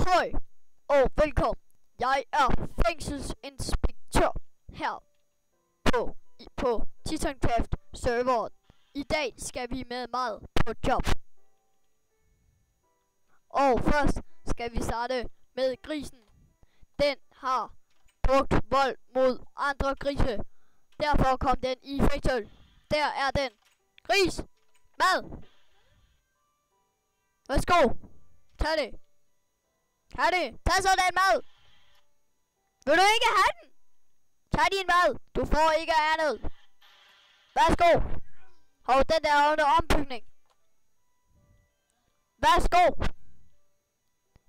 Hej og velkommen. Jeg er fængselsinspektør her på Titancraft serveren. I dag skal vi med meget på job. Og først skal vi starte med grisen. Den har brugt vold mod andre grise. Derfor kom den i fængsel. Der er den. Gris! Mad! Værsgo! Tag det! Tag det! Tag så den mad! Vil du ikke have den? Tag din mad! Du får ikke andet! Værsgo! Hov, den der er under ombygning. Værsgo!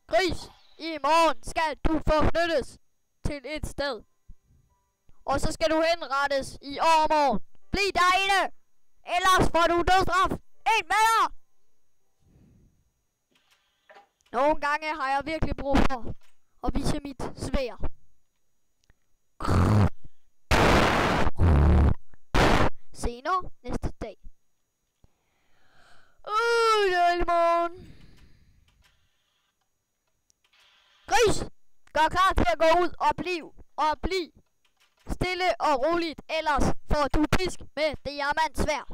Gris! I morgen skal du forflyttes til et sted. Og så skal du henrettes i overmorgen. Bliv derinde! Ellers får du dødsstraf! Ind med dig! Nogle gange har jeg virkelig brug for at vise mit sværd. Senere næste dag. Dejlig morgen. Gris! Gør klar til at gå ud og bliv stille og roligt, ellers får du pisk med diamantsværd.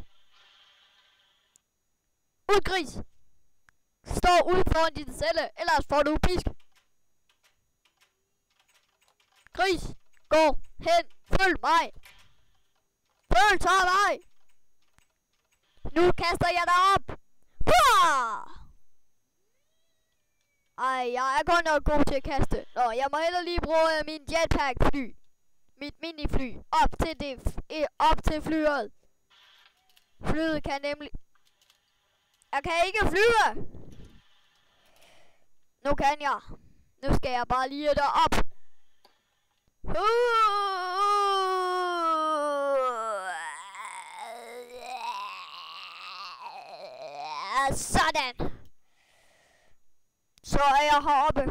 Ud, gris! Stå ude foran din celle, ellers får du pisk. Gris, gå hen, følg mig. Følg mig. Nu kaster jeg dig op. Pah! Ej, jeg er godt nok god til at kaste. Nå, jeg må heller lige bruge min jetpack-fly. Mit minifly. Op til flyet. Flyet kan nemlig... Jeg kan ikke flyve! Nu kan jeg. Nu skal jeg bare lige derop. Sådan. Så er jeg heroppe.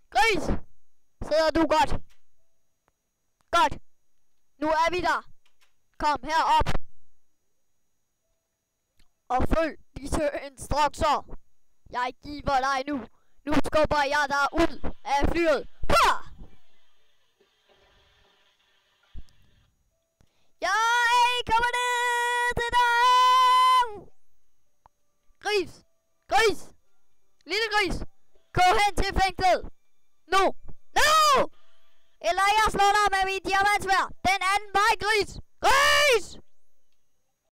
Gris! Sidder du godt? Godt. Nu er vi der. Kom herop. Og følg disse instrukser. Jeg giver dig nu. Nu skubber jeg dig ud af flyet. Pah! Jeg kommer ned til dig! Gris! Gris! Lille gris! Gå hen til fængslet! Nu! Nu! Eller jeg slår dig med min diamantsværd! Den anden vej, gris! Gris!